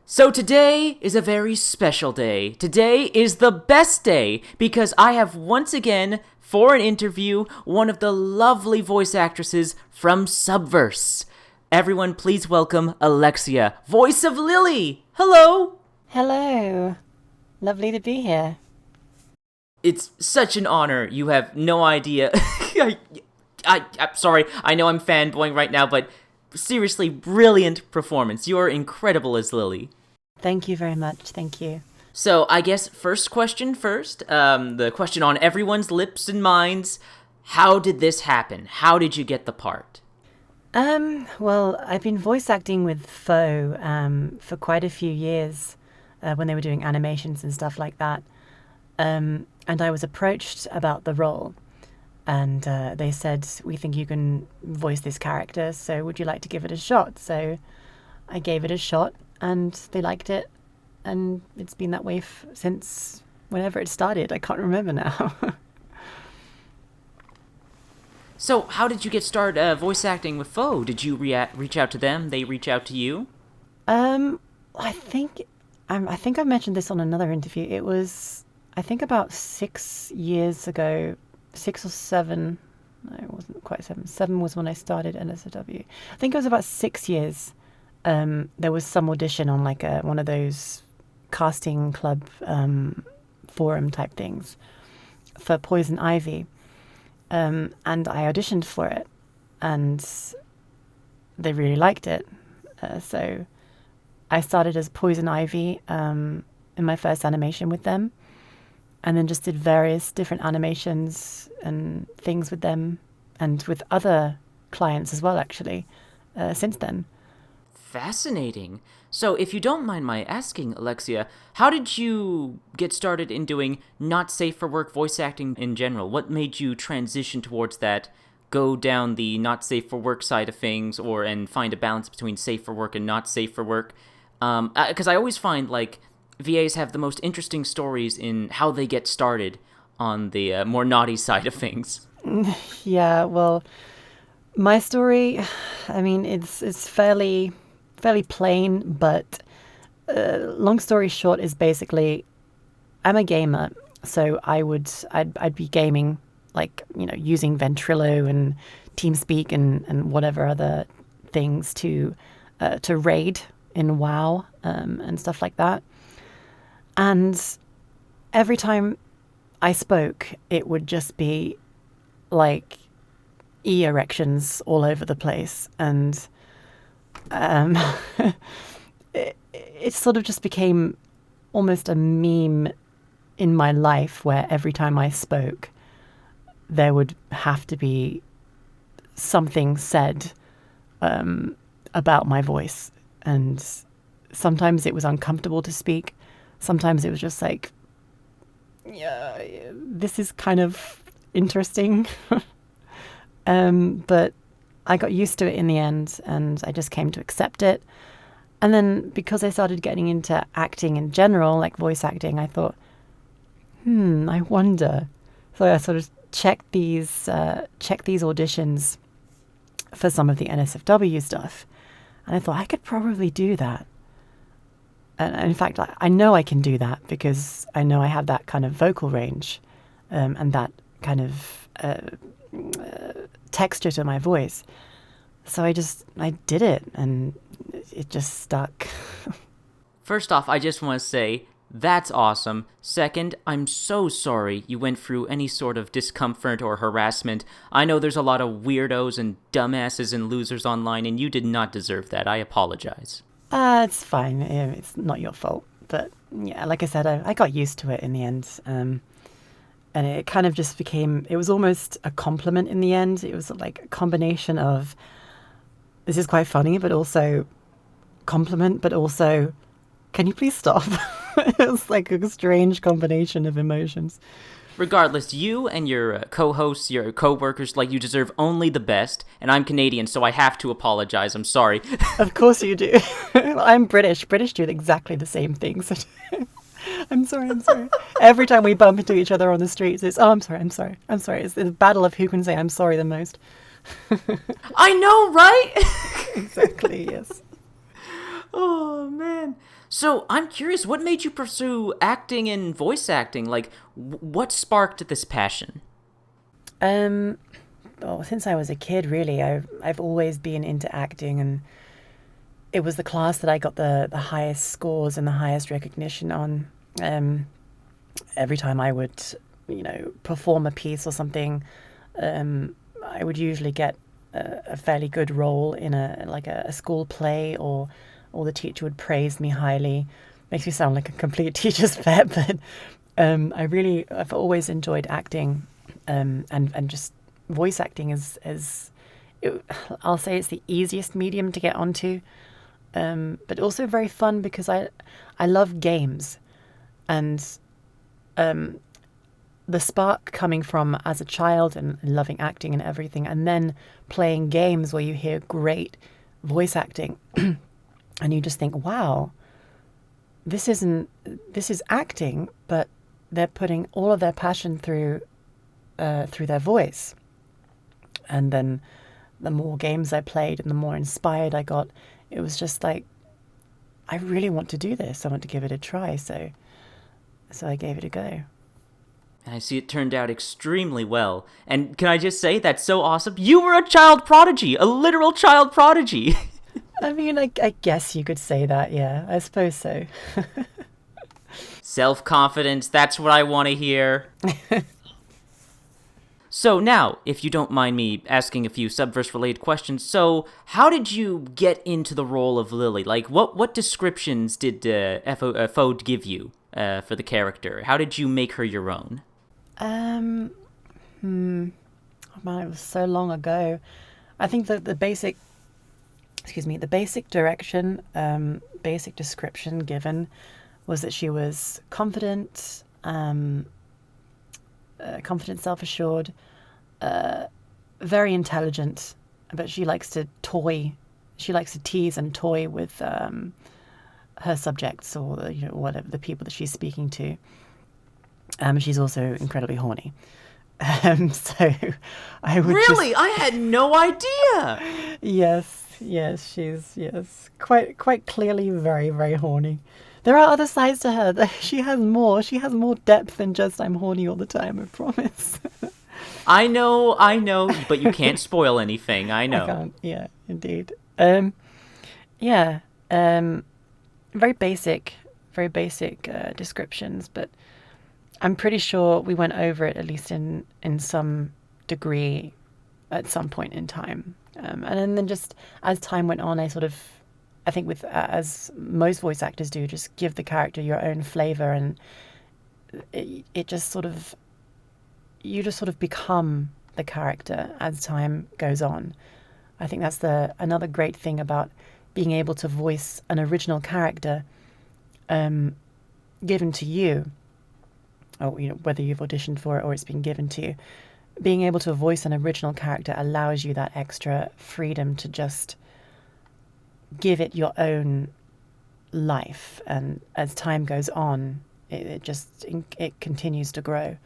So today is a very special day. Today is the best day because I have once again, for an interview, one of the lovely voice actresses from Subverse. Everyone, please welcome Alexia, voice of Lily. Hello! Hello. Lovely to be here. It's such an honor. You have no idea. I'm sorry. I know I'm fanboying right now, but seriously, brilliant performance. You're incredible as Lily. Thank you very much. Thank you. So I guess first question first. The question on everyone's lips and minds. How did this happen? How did you get the part? Well, I've been voice acting with Foe for quite a few years when they were doing animations and stuff like that. And I was approached about the role. And they said, we think you can voice this character, so would you like to give it a shot? So I gave it a shot, and they liked it. And it's been that way since whenever it started. I can't remember now. So how did you get started voice acting with Foe? Did you reach out to them? They reach out to you? I think I mentioned this on another interview. It was, I think, about 6 years ago. 6 or 7. No, it wasn't quite 7. 7 was when I started NSFW. I think it was about 6 years. There was some audition on like one of those casting club forum type things for Poison Ivy. And I auditioned for it, and they really liked it. So I started as Poison Ivy in my first animation with them. And then just did various different animations and things with them and with other clients as well, actually, since then. Fascinating. So if you don't mind my asking, Alexia, how did you get started in doing not safe for work voice acting in general? What made you transition towards that, go down the not safe for work side of things, and find a balance between safe for work and not safe for work? Because I always find, like, VAs have the most interesting stories in how they get started on the more naughty side of things. Yeah, well, my story, I mean, it's fairly plain, but long story short is basically, I'm a gamer, so I'd be gaming, like, using Ventrilo and TeamSpeak and whatever other things to raid in WoW and stuff like that. And every time I spoke, it would just be like erections all over the place. And it sort of just became almost a meme in my life where every time I spoke, there would have to be something said about my voice. And sometimes it was uncomfortable to speak. Sometimes it was just like, yeah, this is kind of interesting. But I got used to it in the end, and I just came to accept it. And then because I started getting into acting in general, like voice acting, I thought, I wonder. So I sort of checked these auditions for some of the NSFW stuff. And I thought I could probably do that. And in fact, I know I can do that because I know I have that kind of vocal range and that kind of texture to my voice. So I did it, and it just stuck. First off, I just want to say, that's awesome. Second, I'm so sorry you went through any sort of discomfort or harassment. I know there's a lot of weirdos and dumbasses and losers online, and you did not deserve that. I apologize. It's fine. It's not your fault. But yeah, like I said, I got used to it in the end. And it kind of just became, it was almost a compliment in the end. It was like a combination of, this is quite funny, but also compliment, but also, can you please stop? It was like a strange combination of emotions. Regardless, you and your co-hosts, your co-workers, you deserve only the best, and I'm Canadian, so I have to apologize. I'm sorry. Of course you do. I'm British. British do exactly the same things. I'm sorry. Every time we bump into each other on the streets, it's, I'm sorry. It's the battle of who can say I'm sorry the most. I know, right? Exactly, yes. Oh, man. So, I'm curious, what made you pursue acting and voice acting? Like, what sparked this passion? Um, well, since I was a kid, really, I've always been into acting, and it was the class that I got the highest scores and the highest recognition on. Um, every time I would, perform a piece or something, I would usually get a fairly good role in a school play, or the teacher would praise me highly. Makes me sound like a complete teacher's pet, but I've always enjoyed acting, and just voice acting I'll say it's the easiest medium to get onto, but also very fun because I love games, and the spark coming from as a child and loving acting and everything, and then playing games where you hear great voice acting, and you just think, wow, this is acting, but they're putting all of their passion through their voice. And then the more games I played and the more inspired I got, it was just like, I really want to do this. I want to give it a try. So I gave it a go. I see it turned out extremely well. And can I just say, that's so awesome. You were a child prodigy, a literal child prodigy. I mean, I guess you could say that, yeah. I suppose so. Self-confidence, that's what I want to hear. So now, if you don't mind me asking a few Subverse-related questions, so how did you get into the role of Lily? Like, what descriptions did Fode give you for the character? How did you make her your own? Oh man, it was so long ago. I think that the basic direction, basic description given was that she was confident, self-assured, very intelligent, but she likes to tease and toy with her subjects, or whatever, the people that she's speaking to. She's also incredibly horny. So I would Really? I had no idea! Yes, she's quite clearly very, very horny. There are other sides to her. She has more depth than just I'm horny all the time, I promise. I know, but you can't spoil anything, I know. I can't, yeah, indeed. Yeah, very basic descriptions, but I'm pretty sure we went over it, at least in some degree, at some point in time. And then just as time went on, I think with as most voice actors do, just give the character your own flavor, and it just sort of, you just sort of become the character as time goes on. I think that's another great thing about being able to voice an original character, given to you, or whether you've auditioned for it or it's been given to you. Being able to voice an original character allows you that extra freedom to just give it your own life, and as time goes on, it continues to grow.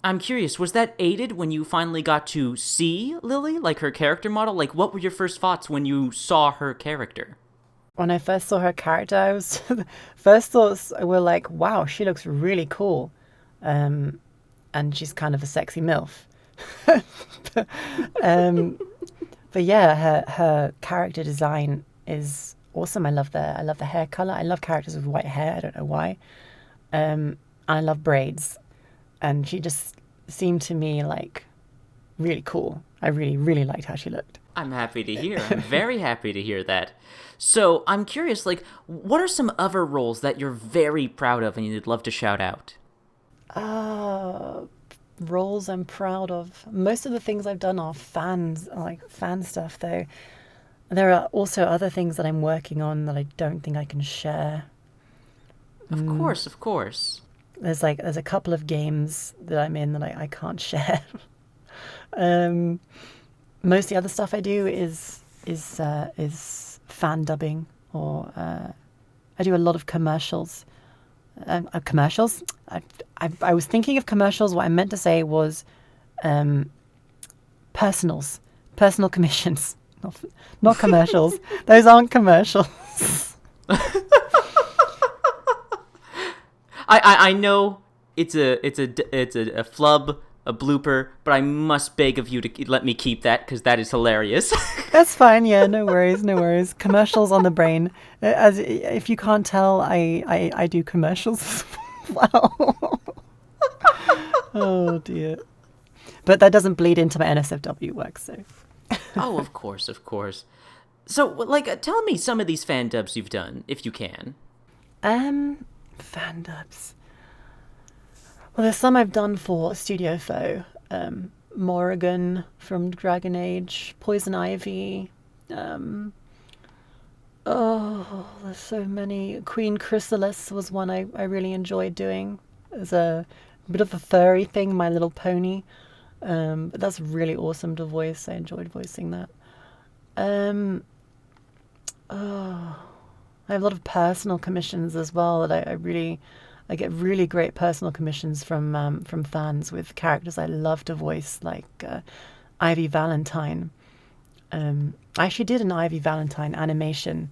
I'm curious, was that aided when you finally got to see Lily, like her character model? Like, what were your first thoughts when you saw her character? When I first saw her character, I was first thoughts were like, wow, she looks really cool, and she's kind of a sexy MILF. But yeah, her character design is awesome. I love the hair color. I love characters with white hair. I don't know why. I love braids, and she just seemed to me like really cool. I really, really liked how she looked. I'm happy to hear. I'm very happy to hear that. So I'm curious, like, what are some other roles that you're very proud of and you'd love to shout out? Roles I'm proud of. Most of the things I've done are fan stuff, though. There are also other things that I'm working on that I don't think I can share. Of course. There's a couple of games that I'm in that I can't share. Most of the other stuff I do is fan dubbing, or I do a lot of commercials. Commercials? I was thinking of commercials. What I meant to say was personal commissions. Not commercials. Those aren't commercials. I know it's a flub, a blooper, but I must beg of you to let me keep that because that is hilarious. That's fine. Yeah, no worries, no worries. Commercials on the brain. As if you can't tell, I do commercials as well. Oh dear. But that doesn't bleed into my NSFW work, so. Oh, of course, of course. So, like, tell me some of these fan dubs you've done, if you can. Fan dubs. Well, there's some I've done for Studio Foe. Morrigan from Dragon Age, Poison Ivy. There's so many. Queen Chrysalis was one I really enjoyed doing. There's a bit of a furry thing, My Little Pony. But that's really awesome to voice. I enjoyed voicing that. I have a lot of personal commissions as well that I get really great personal commissions from fans with characters I love to voice, like Ivy Valentine. I actually did an Ivy Valentine animation,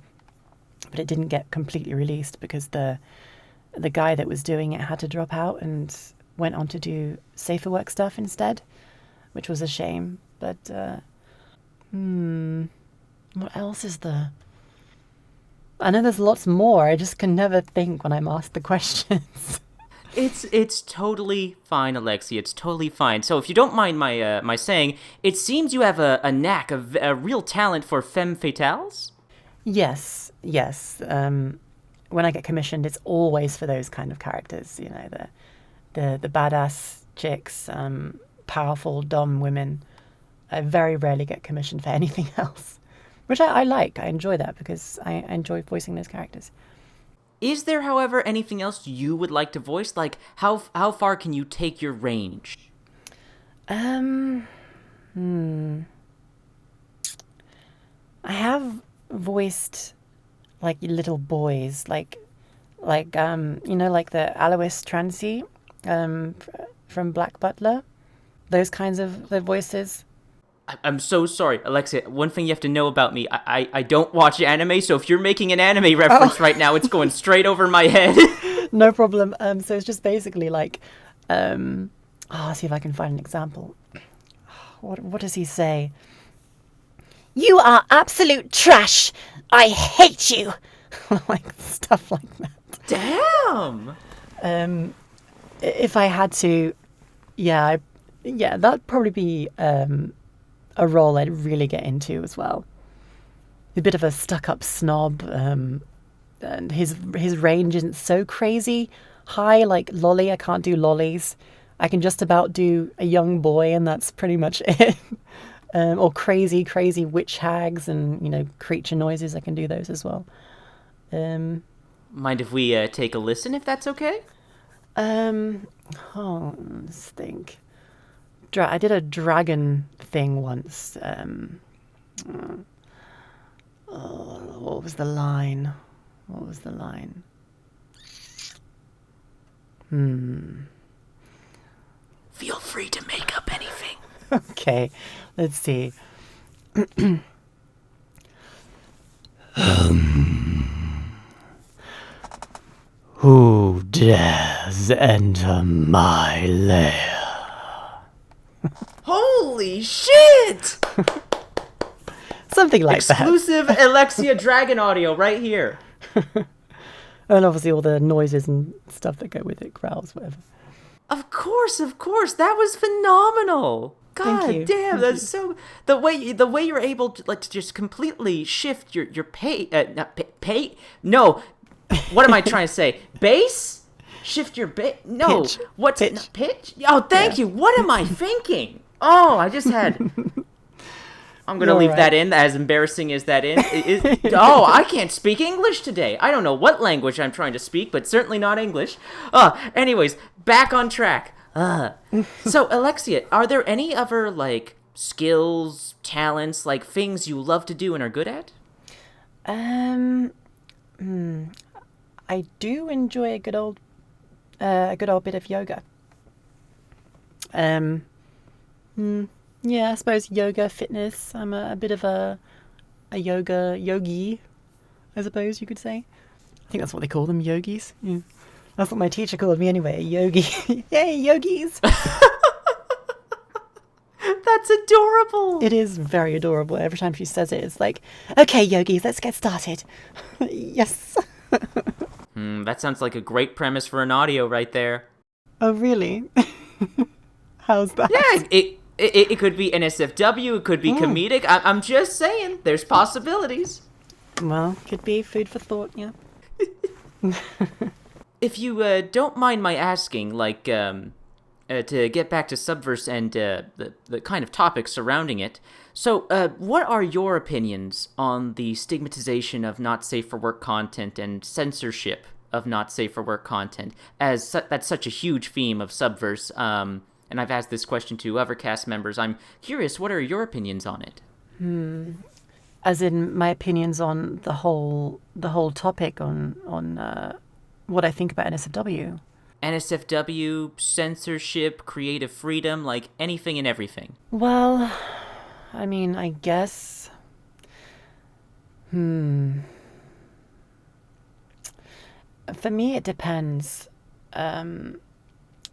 but it didn't get completely released because the guy that was doing it had to drop out and went on to do safer work stuff instead, which was a shame. But what else is there? I know there's lots more. I just can never think when I'm asked the questions. It's totally fine, Alexia. It's totally fine. So, if you don't mind my saying, it seems you have a knack, a real talent for femme fatales. Yes. When I get commissioned, it's always for those kind of characters. You know, the badass chicks, powerful dom women. I very rarely get commissioned for anything else, which I like. I enjoy that because I enjoy voicing those characters. Is there, however, anything else you would like to voice? Like, how far can you take your range? I have voiced like little boys, like like the Alois Trancy, from Black Butler, those kinds of the voices. I'm so sorry, Alexia. One thing you have to know about me, I don't watch anime, so if you're making an anime reference right now, it's going straight over my head. No problem. So it's just basically like, I'll see if I can find an example. What does he say? You are absolute trash. I hate you. Like stuff like that. Damn. If I had to, that'd probably be a role I'd really get into as well. A bit of a stuck-up snob, and his range isn't so crazy high like Lolly. I can't do lollies. I can just about do a young boy, and that's pretty much it. Or crazy witch hags and creature noises. I can do those as well. Mind if we take a listen, if that's okay? Let's think. I did a dragon thing once. What was the line? Feel free to make up anything. Okay, let's see. Who dares enter my lair? Holy shit! Something like Exclusive Alexia Dragon audio right here. And obviously all the noises and stuff that go with it, growls, whatever. Of course. That was phenomenal. God Thank you. damn, that's so the way you're able to just completely shift your pay. No, what am I trying to say? Bass? Shift your bass? No, Pitch. what's Pitch. No, pitch? Oh, thank you. What am I thinking? Oh, I just had. I'm gonna leave that in, as embarrassing as that is. I can't speak English today. I don't know what language I'm trying to speak, but certainly not English. Anyways, back on track. So, Alexia, are there any other, like, skills, talents, like, things you love to do and are good at? I do enjoy a good old bit of yoga. Yeah, I suppose yoga, fitness. I'm a bit of a yoga yogi, I suppose you could say. I think that's what they call them, yogis. Yeah. That's what my teacher called me anyway, a yogi. Yay, yogis! That's adorable! It is very adorable. Every time she says it, it's like, okay, yogis, let's get started. Yes. That sounds like a great premise for an audio right there. Oh, really? How's that? Yeah, it could be NSFW, it could be comedic. I'm just saying, there's possibilities. Well, could be food for thought, yeah. If you don't mind my asking, like, to get back to Subverse and the kind of topics surrounding it, so what are your opinions on the stigmatization of not safe for work content and censorship of not safe for work content, as that's such a huge theme of Subverse? And I've asked this question to other cast members. I'm curious, what are your opinions on it? As in my opinions on the whole topic on what I think about NSFW. NSFW, censorship, creative freedom, like anything and everything. Well, I mean, I guess. For me, it depends.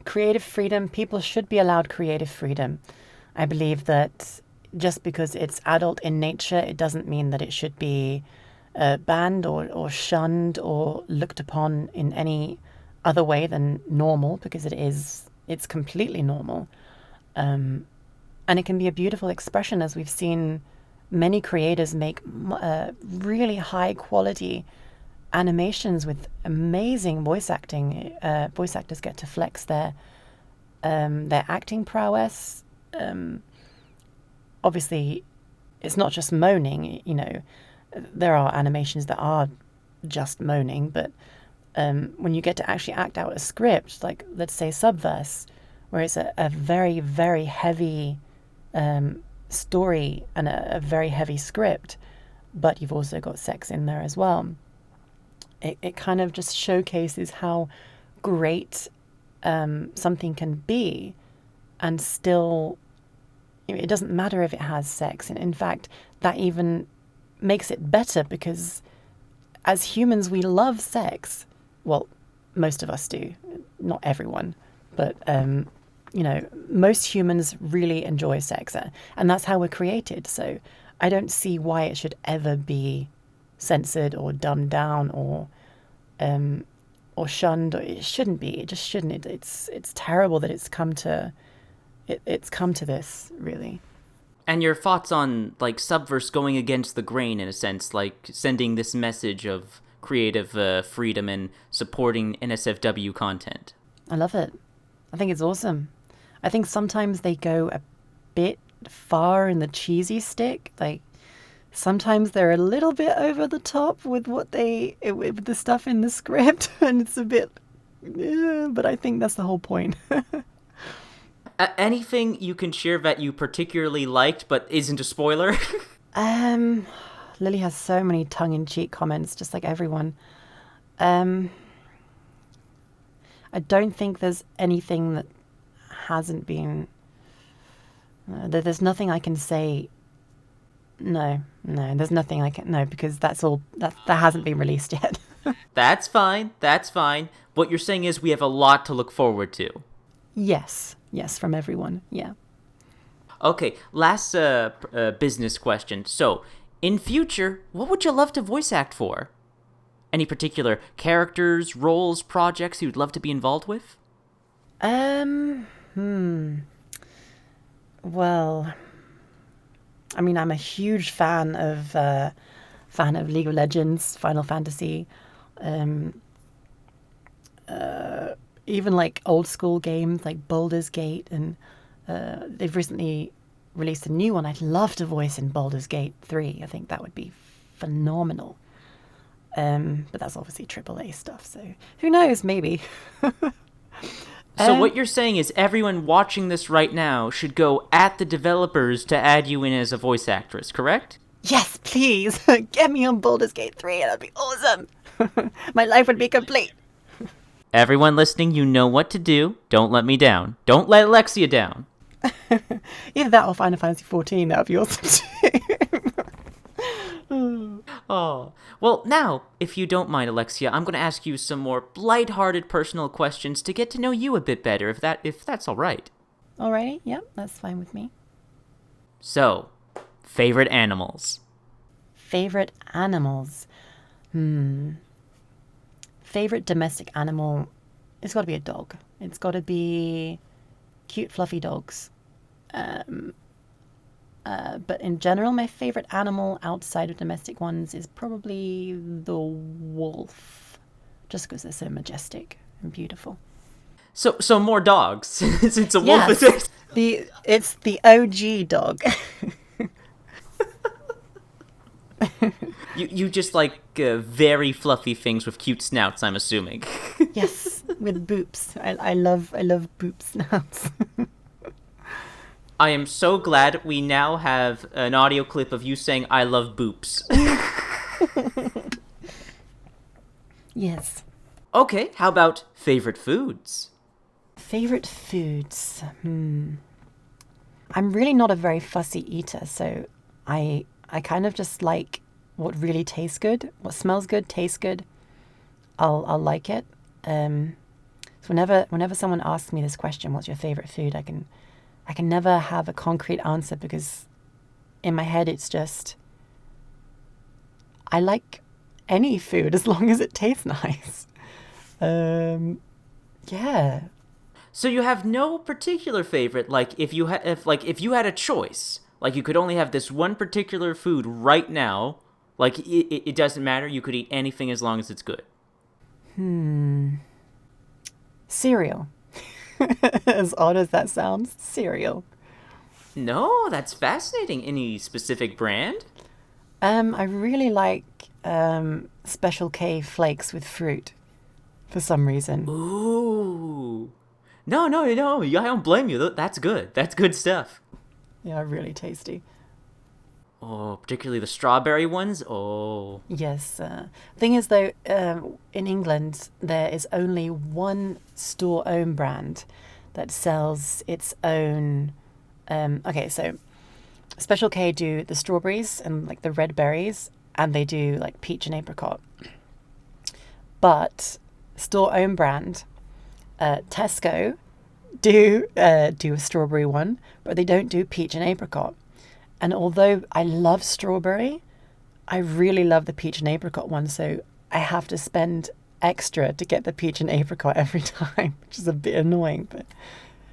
Creative freedom, people should be allowed creative freedom. I believe that just because it's adult in nature, it doesn't mean that it should be banned or shunned or looked upon in any other way than normal, because it's completely normal. And it can be a beautiful expression, as we've seen many creators make really high quality animations with amazing voice acting. Voice actors get to flex their acting prowess. Obviously, it's not just moaning. There are animations that are just moaning, but when you get to actually act out a script, like let's say Subverse, where it's a very, very heavy story and a very heavy script, but you've also got sex in there as well. It kind of just showcases how great something can be, and still, it doesn't matter if it has sex. And in fact, that even makes it better, because as humans, we love sex. Well, most of us do. Not everyone, but most humans really enjoy sex, and that's how we're created. So I don't see why it should ever be censored or dumbed down or shunned. It shouldn't be. It just shouldn't. It's terrible that it's come to this, really. And your thoughts on, like, Subverse going against the grain, in a sense, like sending this message of creative freedom and supporting NSFW content? I love it. I think it's awesome. I think sometimes they go a bit far in the cheesy stick. Like, sometimes they're a little bit over the top with with the stuff in the script, and it's a bit, but I think that's the whole point. Anything you can share that you particularly liked but isn't a spoiler? Lily has so many tongue-in-cheek comments, just like everyone. I don't think there's anything that hasn't been... there's nothing I can say... No, there's nothing I can... No, because that hasn't been released yet. That's fine. What you're saying is we have a lot to look forward to. Yes, from everyone, yeah. Okay, last business question. So, in future, what would you love to voice act for? Any particular characters, roles, projects you'd love to be involved with? Well, I mean, I'm a huge fan of League of Legends, Final Fantasy, even like old school games like Baldur's Gate, and they've recently released a new one. I'd love to voice in Baldur's Gate 3. I think that would be phenomenal. But that's obviously AAA stuff, so who knows, maybe. So what you're saying is everyone watching this right now should go at the developers to add you in as a voice actress, correct? Yes, please. Get me on Baldur's Gate 3, and that'd be awesome. My life would be complete. Everyone listening, you know what to do. Don't let me down. Don't let Alexia down. Either that or Final Fantasy 14, that would be awesome too. Oh, well, now, if you don't mind, Alexia, I'm going to ask you some more lighthearted personal questions to get to know you a bit better, if that's all right. Alrighty, yep, that's fine with me. So, favorite animals? Favorite animals? Favorite domestic animal? It's got to be a dog. It's got to be cute, fluffy dogs. But in general, my favorite animal outside of domestic ones is probably the wolf, just because they're so majestic and beautiful. So more dogs, since a wolf Yes, is... it's the OG dog. You just like very fluffy things with cute snouts, I'm assuming. Yes, with boops. I love boop snouts. I am so glad we now have an audio clip of you saying I love boops. Yes. Okay, how about favorite foods? Favorite foods? I'm really not a very fussy eater, so I kind of just like what really tastes good, what smells good, tastes good. I'll like it. So whenever someone asks me this question, what's your favorite food, I can never have a concrete answer, because in my head it's just, I like any food as long as it tastes nice. Yeah. So you have no particular favorite, like if you had a choice, like you could only have this one particular food right now, like it doesn't matter, you could eat anything as long as it's good. Cereal. As odd as that sounds, cereal. No, that's fascinating. Any specific brand? I really like Special K flakes with fruit for some reason. Ooh. No, I don't blame you. That's good. That's good stuff. Yeah, really tasty. Oh, particularly the strawberry ones? Oh. Yes. Thing is, though, in England, there is only one store-owned brand that sells its own. Okay, so Special K do the strawberries and like the red berries, and they do like peach and apricot. But store-owned brand, Tesco, do a strawberry one, but they don't do peach and apricot. And although I love strawberry, I really love the peach and apricot one, so I have to spend extra to get the peach and apricot every time, which is a bit annoying, but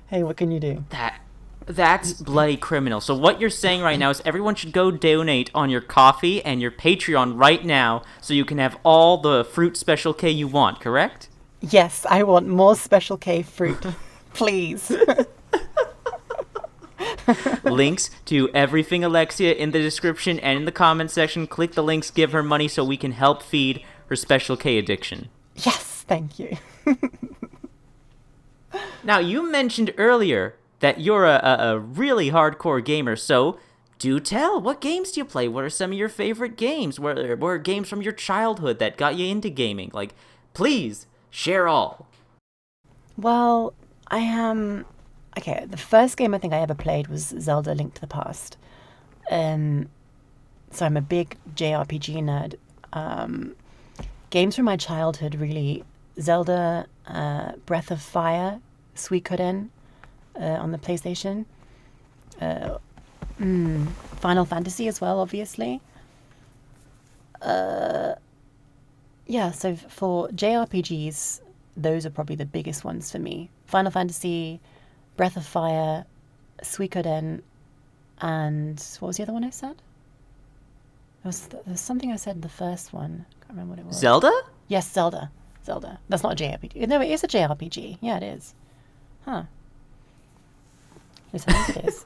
hey, what can you do? That's bloody criminal. So what you're saying right now is everyone should go donate on your coffee and your Patreon right now so you can have all the fruit Special K you want, correct? Yes, I want more Special K fruit. Please. Links to everything Alexia in the description and in the comment section. Click the links, give her money so we can help feed her Special K addiction. Yes, thank you. Now, you mentioned earlier that you're a really hardcore gamer, so do tell. What games do you play? What are some of your favorite games? What are games from your childhood that got you into gaming? Like, please, share all. Well, I am... Okay, the first game I think I ever played was Zelda: Link to the Past. So I'm a big JRPG nerd. Games from my childhood, really. Zelda, Breath of Fire, Suikoden on the PlayStation. Final Fantasy as well, obviously. Yeah, so for JRPGs, those are probably the biggest ones for me. Final Fantasy, Breath of Fire, Suikoden, and what was the other one I said? There was something I said in the first one. I can't remember what it was. Zelda? Yes, Zelda. That's not a JRPG. No, it is a JRPG. Yeah, it is. Huh. Yes, I think it is.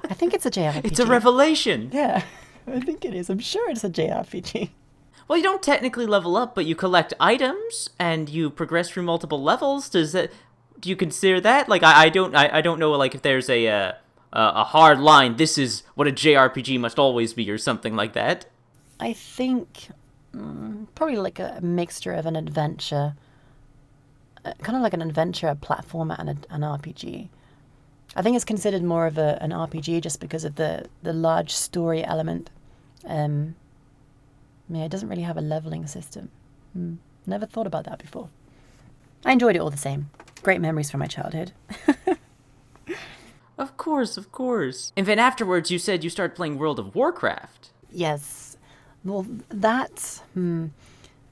I think it's a JRPG. It's a revelation. Yeah, I think it is. I'm sure it's a JRPG. Well, you don't technically level up, but you collect items and you progress through multiple levels. Do you consider that? Like, I don't know, like, if there's a hard line, this is what a JRPG must always be, or something like that. I think probably like a mixture of an adventure, kind of like an adventure, a platformer, and an RPG. I think it's considered more of an RPG just because of the large story element. Yeah, it doesn't really have a leveling system. Never thought about that before. I enjoyed it all the same. Great memories from my childhood. Of course, of course. And then afterwards, you said you started playing World of Warcraft. Yes. Well, that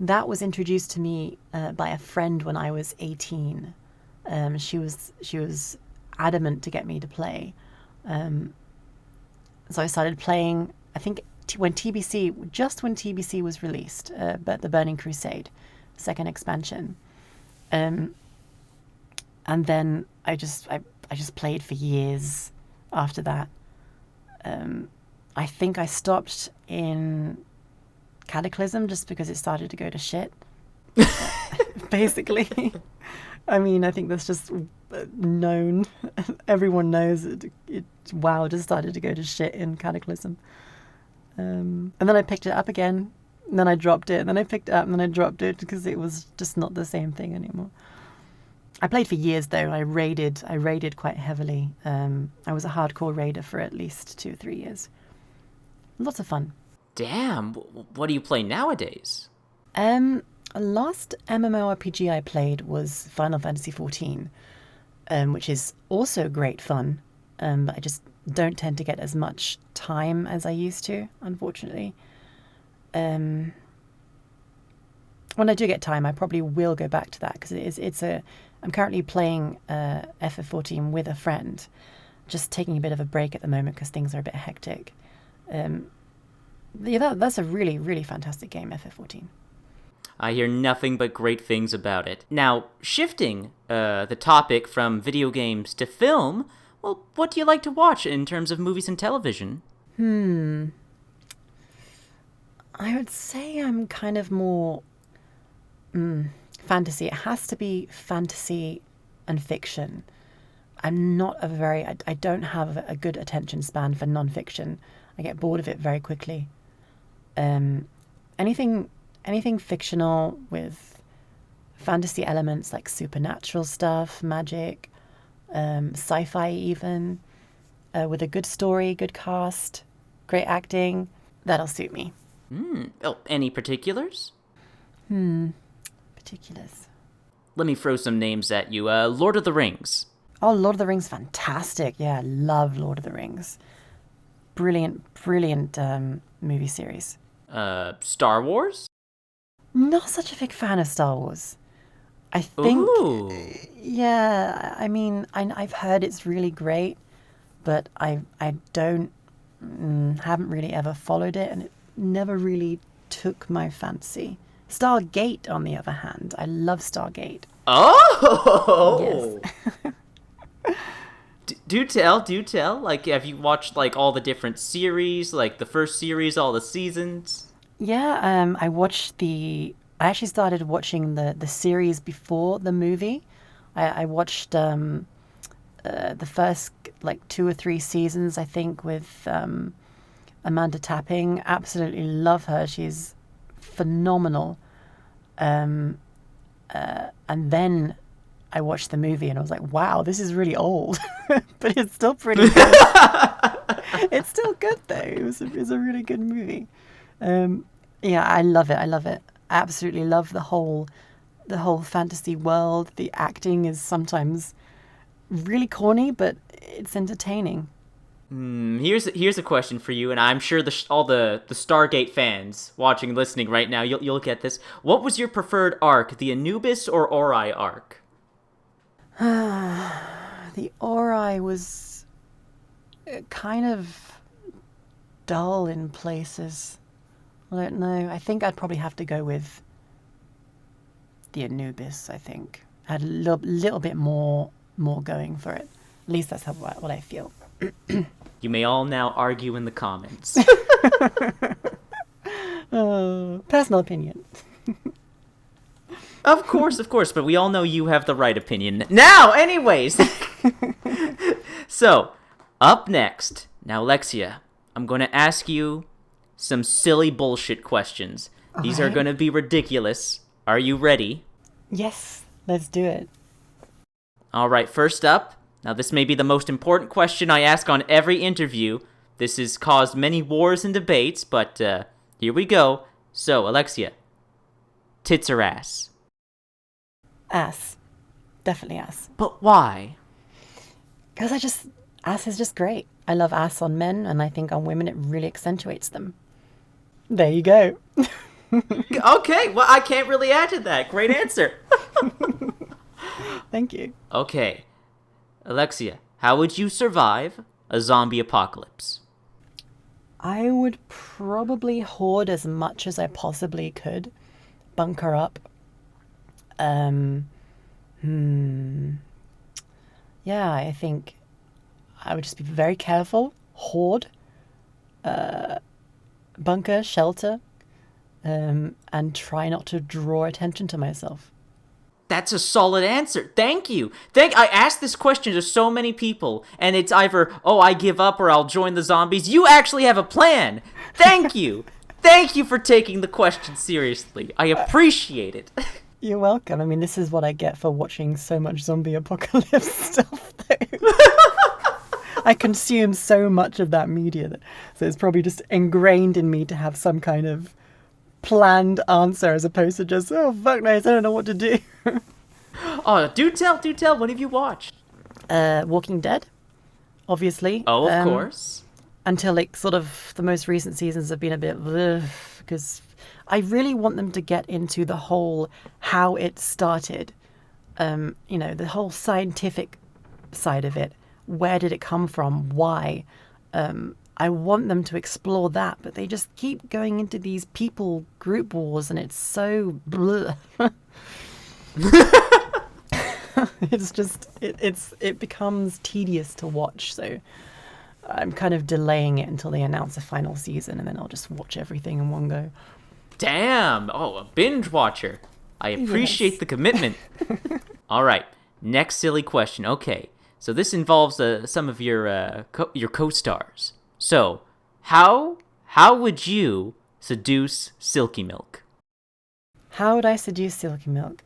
was introduced to me by a friend when I was 18. She was adamant to get me to play. So I started playing, I think, when TBC was released, but the Burning Crusade, second expansion. And then I just played for years after that. I think I stopped in Cataclysm just because it started to go to shit. Basically. I mean, I think that's just known. Everyone knows WoW just started to go to shit in Cataclysm. And then I picked it up again. And then I dropped it. And then I picked it up and then I dropped it because it was just not the same thing anymore. I played for years though. I raided quite heavily. I was a hardcore raider for at least 2 or 3 years. Lots of fun. Damn, what do you play nowadays? Last MMORPG I played was Final Fantasy XIV, which is also great fun, but I just don't tend to get as much time as I used to, unfortunately. When I do get time, I probably will go back to that because I'm currently playing FF14 with a friend, just taking a bit of a break at the moment because things are a bit hectic. Yeah, that's a really, really fantastic game, FF14. I hear nothing but great things about it. Now, shifting the topic from video games to film, well, what do you like to watch in terms of movies and television? I would say I'm kind of more fantasy. It has to be fantasy and fiction. I'm not I don't have a good attention span for non-fiction. I get bored of it very quickly. Anything fictional with fantasy elements like supernatural stuff, magic, sci-fi even, with a good story, good cast, great acting, that'll suit me. Oh, any particulars? Particulars. Let me throw some names at you. Lord of the Rings. Oh, Lord of the Rings, fantastic. Yeah, I love Lord of the Rings. Brilliant movie series. Star Wars? Not such a big fan of Star Wars. I think, yeah, I mean, I've heard it's really great, but I haven't really ever followed it, and it never really took my fancy. Stargate, on the other hand, I love Stargate. Oh! Yes. Do tell. Like, have you watched, like, all the different series, like the first series, all the seasons? Yeah, I actually started watching the series before the movie. I watched the first, like, 2 or 3 seasons, I think, with Amanda Tapping. Absolutely love her. She's phenomenal. And then I watched the movie and I was like, wow, this is really old. But it's still pretty good. It's still good, though. It was a really good movie. Yeah, I love it. I absolutely love the whole fantasy world. The acting is sometimes really corny, but it's entertaining. Here's a question for you, and I'm sure all the Stargate fans watching, listening right now, you'll get this. What was your preferred arc, the Anubis or Ori arc? The Ori was kind of dull in places. I don't know. I think I'd probably have to go with the Anubis, I think. Had a little bit more going for it. At least that's what I feel. You may all now argue in the comments. Personal opinion. Of course, but we all know you have the right opinion. Now, anyways. So, up next. Now, Alexia, I'm going to ask you some silly bullshit questions. These are going to be ridiculous. Are you ready? Yes, let's do it. All right, first up. Now, this may be the most important question I ask on every interview. This has caused many wars and debates, but here we go. So, Alexia, tits or ass? Ass. Definitely ass. But why? Because ass is just great. I love ass on men, and I think on women it really accentuates them. There you go. Okay, well, I can't really add to that. Great answer. Thank you. Okay, Alexia, how would you survive a zombie apocalypse? I would probably hoard as much as I possibly could. Bunker up. Yeah, I think I would just be very careful. Hoard. Bunker, shelter. And try not to draw attention to myself. That's a solid answer. Thank you. I asked this question to so many people, and it's either, oh, I give up or I'll join the zombies. You actually have a plan. Thank you. Thank you for taking the question seriously. I appreciate it. You're welcome. I mean, this is what I get for watching so much zombie apocalypse stuff, though. I consume so much of that media, so it's probably just ingrained in me to have some kind of planned answer as opposed to just, oh, fuck knows, I don't know what to do. Oh, do tell. What have you watched? Walking Dead, obviously. Oh, of course. Until, like, sort of the most recent seasons have been a bit, because I really want them to get into the whole how it started. The whole scientific side of it. Where did it come from? Why? I want them to explore that, but they just keep going into these people group wars, and it's so bleh. It's just it becomes tedious to watch. So I'm kind of delaying it until they announce a final season, and then I'll just watch everything in one go. Damn! Oh, a binge watcher. I appreciate the commitment. All right, next silly question. Okay, so this involves some of your co-stars. So, how would you seduce Silky Milk? How would I seduce Silky Milk?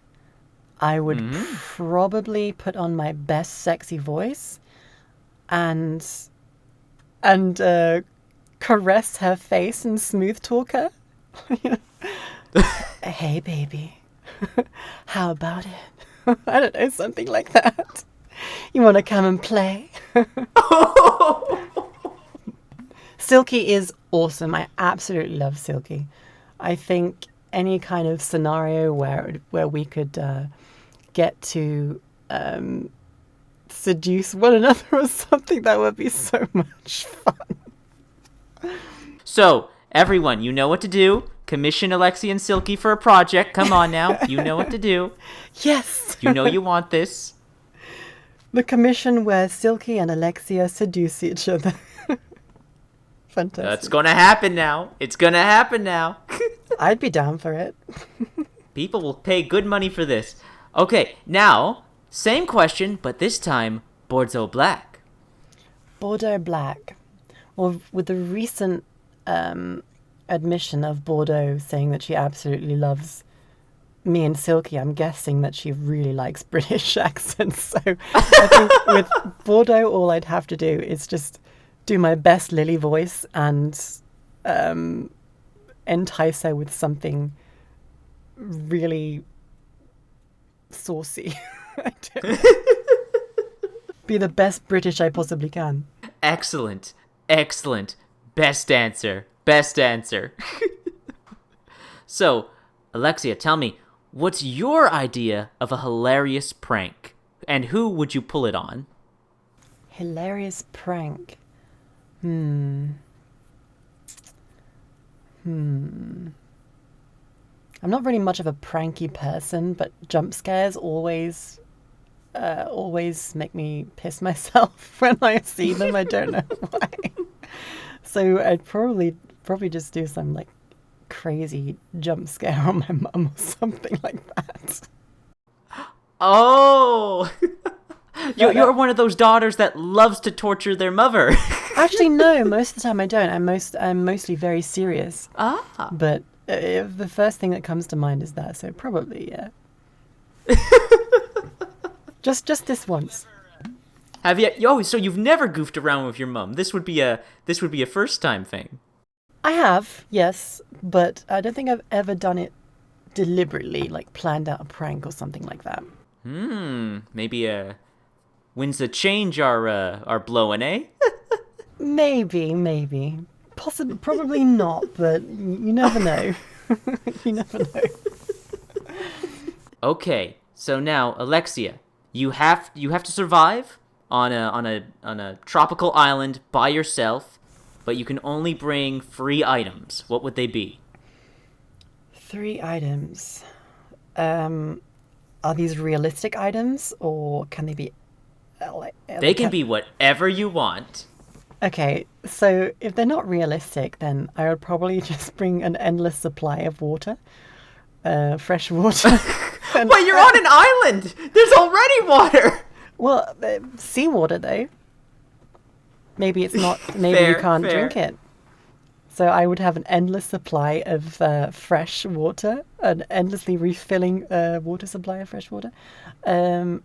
I would probably put on my best sexy voice and caress her face and smooth talk her. Hey, baby. How about it? I don't know, something like that. You want to come and play? Silky is awesome. I absolutely love Silky. I think any kind of scenario where we could get to seduce one another or something, that would be so much fun. So, everyone, you know what to do. Commission Alexia and Silky for a project. Come on now. You know what to do. Yes. You know you want this. The commission where Silky and Alexia seduce each other. Fantastic. That's gonna happen now. It's gonna happen now. I'd be down for it. People will pay good money for this. Okay, now, same question, but this time, Bordeaux Black. Bordeaux Black. Well, with the recent admission of Bordeaux saying that she absolutely loves me and Silky, I'm guessing that she really likes British accents. So I think with Bordeaux, all I'd have to do is just do my best Lily voice and entice her with something really saucy. Be the best British I possibly can. Excellent. Best answer. So, Alexia, tell me, what's your idea of a hilarious prank? And who would you pull it on? Hilarious prank. I'm not really much of a pranky person, but jump scares always make me piss myself when I see them. I don't know why. So I'd probably just do some like crazy jump scare on my mum or something like that. Oh! You're one of those daughters that loves to torture their mother. Actually, no. Most of the time, I don't. I'm mostly very serious. Ah. But the first thing that comes to mind is that. So probably, yeah. just this once. Have you? Oh, so you've never goofed around with your mum? This would be a first time thing. I have, yes, but I don't think I've ever done it deliberately, like planned out a prank or something like that. Maybe winds of change are blowing, eh? Maybe. Possibly, probably not, but you never know. You never know. Okay, so now Alexia, you have to survive on a tropical island by yourself, but you can only bring 3 items. What would they be? 3 items. Are these realistic items, or can they be They like can be whatever you want. Okay, so if they're not realistic, then I would probably just bring an endless supply of water, fresh water. And, But you're on an island. There's already water. well, seawater though. Maybe it's not. Maybe you Fair, can't fair. drink it. So I would have an endless supply of fresh water, an endlessly refilling water supply of fresh water, um,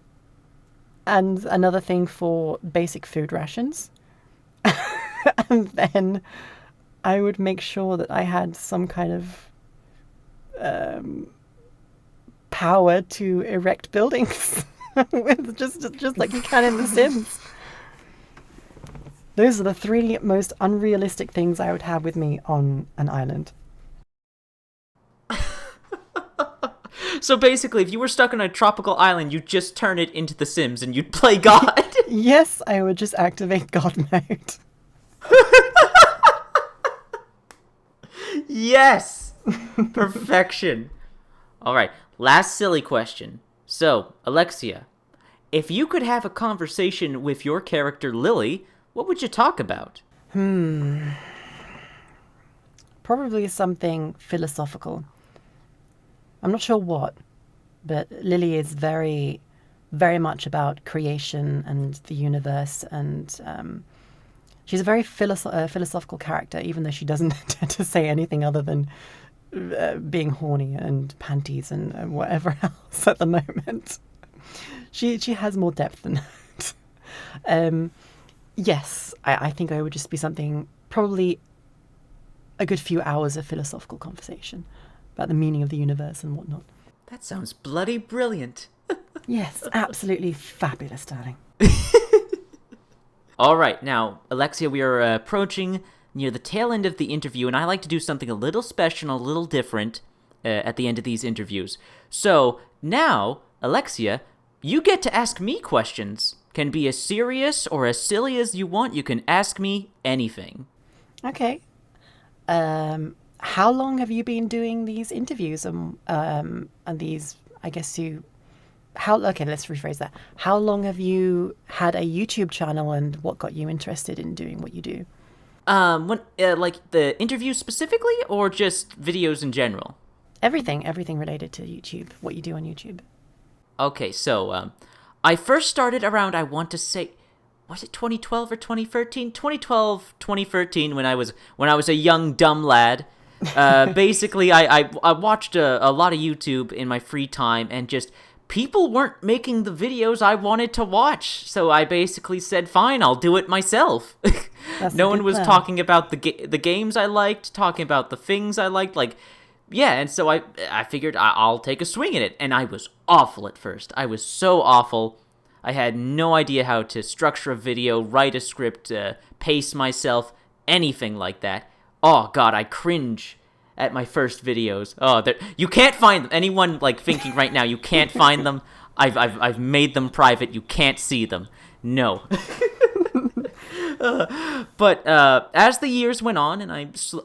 and another thing for basic food rations. And then I would make sure that I had some kind of power to erect buildings, with just like you can in The Sims. Those are the 3 most unrealistic things I would have with me on an island. So basically, if you were stuck on a tropical island, you'd just turn it into The Sims and you'd play God. Yes, I would just activate God mode. Yes! Perfection. All right, last silly question. So, Alexia, if you could have a conversation with your character Lily, what would you talk about? Probably something philosophical. I'm not sure what, but Lily is very, very much about creation and the universe, and she's a very philosophical character, even though she doesn't tend to say anything other than being horny and panties and whatever else at the moment. She has more depth than that. Yes, I think I would just be something, probably a good few hours of philosophical conversation about the meaning of the universe and whatnot. That sounds bloody brilliant. Yes, absolutely fabulous, darling. All right, now, Alexia, we are approaching near the tail end of the interview, and I like to do something a little special, a little different at the end of these interviews. So now, Alexia, you get to ask me questions. Can be as serious or as silly as you want. You can ask me anything. Okay. How long have you been doing these interviews and these? I guess you. Okay, let's rephrase that. How long have you had a YouTube channel, and what got you interested in doing what you do? When like the interviews specifically, or just videos in general? Everything related to YouTube. What you do on YouTube. Okay, so I first started around, I want to say, was it 2012 or 2013? 2012, 2013, when I was a young dumb lad. Basically, I watched a lot of YouTube in my free time, and just people weren't making the videos I wanted to watch. So I basically said, fine, I'll do it myself. No one was talking about the games I liked, talking about the things I liked, like, yeah, and so I figured I'll take a swing at it, and I was awful at first. I was so awful. I had no idea how to structure a video, write a script, pace myself, anything like that. Oh God, I cringe at my first videos. Oh, you can't find them. Anyone like thinking right now, you can't find them. I've made them private. You can't see them. No. But as the years went on, and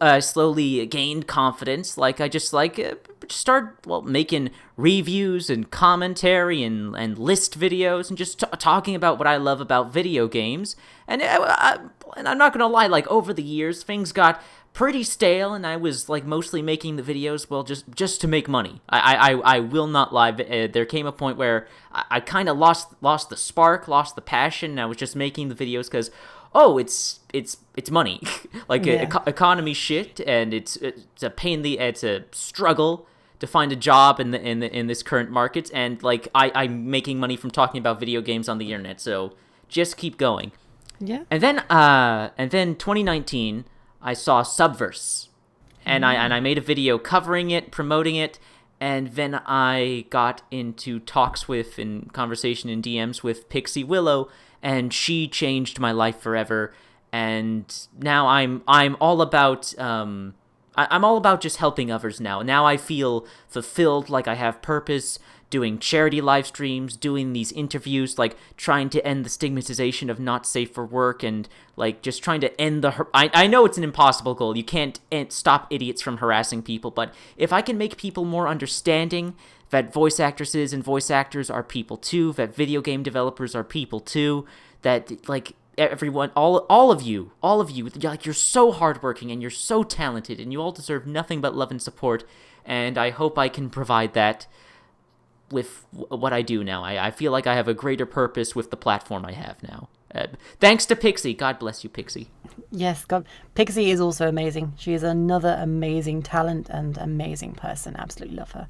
I slowly gained confidence, like I just started making reviews and commentary and list videos and just talking about what I love about video games. And and I'm not gonna lie, like over the years, things got pretty stale, and I was like mostly making the videos just to make money. I will not lie. There came a point where I kind of lost the spark, lost the passion. And I was just making the videos because, oh, it's money. Like Yeah. economy shit, and it's a it's a struggle to find a job in this current market, and like I'm making money from talking about video games on the internet, so just keep going. Yeah. And then 2019, I saw Subverse, and I made a video covering it, promoting it, and then I got into talks with and conversation in DMs with Pixie Willow, and she changed my life forever. And now I'm all about I'm all about just helping others now. Now I feel fulfilled, like I have purpose, doing charity live streams, doing these interviews, like trying to end the stigmatization of not safe for work, and like just trying to end the... I know it's an impossible goal. You can't stop idiots from harassing people, but if I can make people more understanding that voice actresses and voice actors are people too, that video game developers are people too, that like everyone, all of you, you're so hardworking and you're so talented and you all deserve nothing but love and support, and I hope I can provide that with what I do now. I feel like I have a greater purpose with the platform I have now. Thanks to Pixie. God bless you, Pixie. Yes, God. Pixie is also amazing. She is another amazing talent and amazing person. Absolutely love her.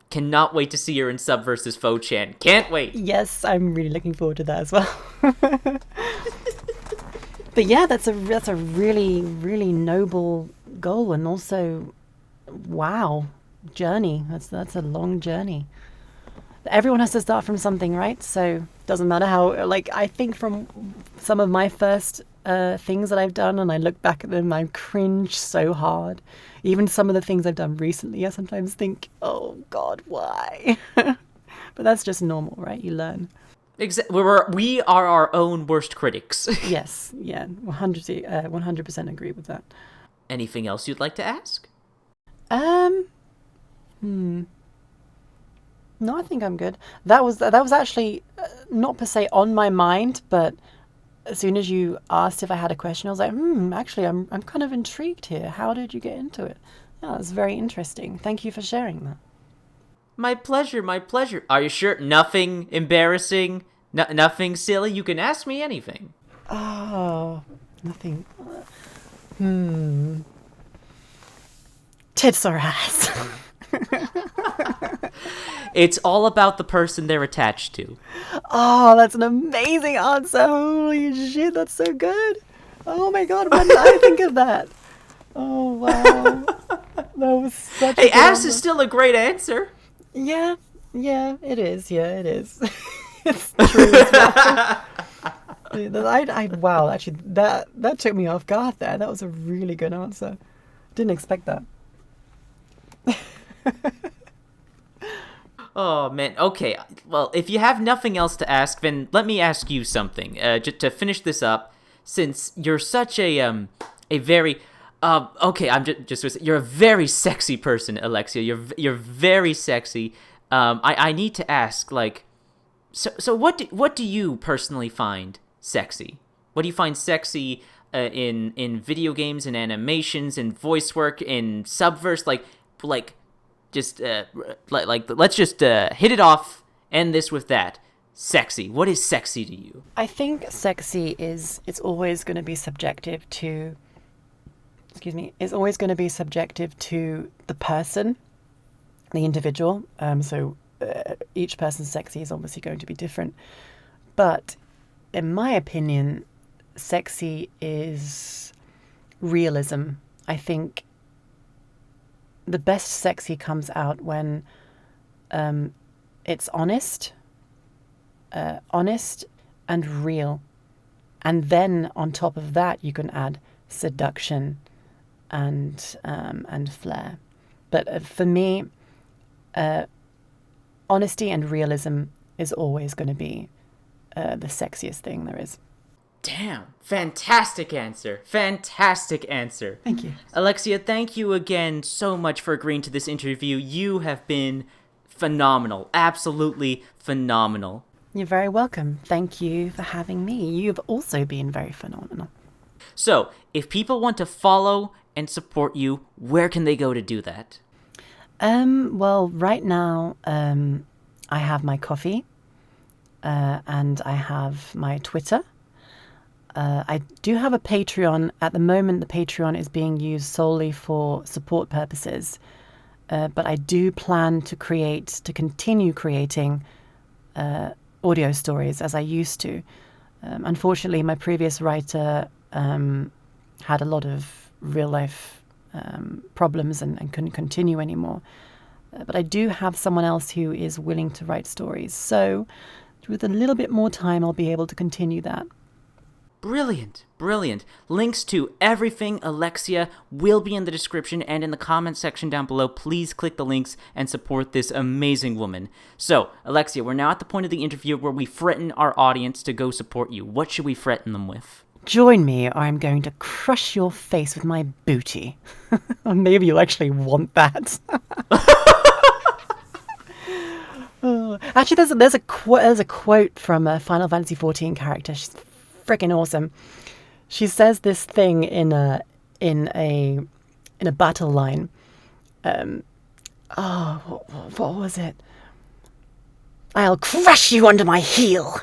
Cannot wait to see her in Subverse's Fo-chan. Can't wait. Yes, I'm really looking forward to that as well. But yeah, that's a really, really noble goal, and also, wow, journey. That's a long journey. Everyone has to start from something, right? So doesn't matter how, like, I think from some of my first things that I've done, and I look back at them, I cringe so hard. Even some of the things I've done recently, I sometimes think, oh God, why? But that's just normal, right? You learn. We are our own worst critics. Yes, yeah, 100% agree with that. Anything else you'd like to ask? No, I think I'm good. That was actually not per se on my mind, but as soon as you asked if I had a question, I was like, actually, I'm kind of intrigued here. How did you get into it? Yeah, it's very interesting. Thank you for sharing that. My pleasure, my pleasure. Are you sure? Nothing embarrassing? Nothing silly? You can ask me anything. Oh, nothing. Tits or ass? It's all about the person they're attached to. Oh, that's an amazing answer. Holy shit, that's so good. Oh my God, when did I think of that? Oh, wow. That was such a good ass answer. is still a great answer. Yeah, it is. Yeah, it is. It's true as well. Wow, actually, that took me off guard there. That was a really good answer. Didn't expect that. Oh, man. Okay, well, if you have nothing else to ask, then let me ask you something. Just to finish this up, since you're such a very... okay, I'm just you're a very sexy person, Alexia. You're very sexy. I need to ask, like... So what do you personally find sexy? What do you find sexy in video games, in animations, in voice work, in Subverse? Just let's just hit it off. End this with that. Sexy. What is sexy to you? I think sexy it's always going to be subjective to. It's always going to be subjective to the person, the individual. So each person's sexy is obviously going to be different. But in my opinion, sexy is realism. I think the best sexy comes out when it's honest and real. And then on top of that, you can add seduction and flair. But for me, honesty and realism is always going to be the sexiest thing there is. Damn. Fantastic answer. Fantastic answer. Thank you. Alexia, thank you again so much for agreeing to this interview. You have been phenomenal. Absolutely phenomenal. You're very welcome. Thank you for having me. You've also been very phenomenal. So, if people want to follow and support you, where can they go to do that? Well, right now, I have my coffee, and I have my Twitter. I do have a Patreon. At the moment, the Patreon is being used solely for support purposes. But I do plan to continue creating audio stories as I used to. Unfortunately, my previous writer had a lot of real life problems and couldn't continue anymore. But I do have someone else who is willing to write stories. So with a little bit more time, I'll be able to continue that. Brilliant, brilliant. Links to everything Alexia will be in the description and in the comments section down below. Please click the links and support this amazing woman. So, Alexia, we're now at the point of the interview where we threaten our audience to go support you. What should we threaten them with? Join me or I'm going to crush your face with my booty. Or maybe you'll actually want that. Actually, there's a quote from a Final Fantasy XIV character. She's freaking awesome. She says this thing in a battle line. What was it? I'll crush you under my heel.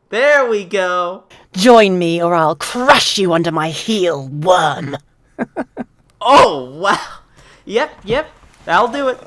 There we go. Join me or I'll crush you under my heel, worm. Oh, wow. Yep. That'll do it.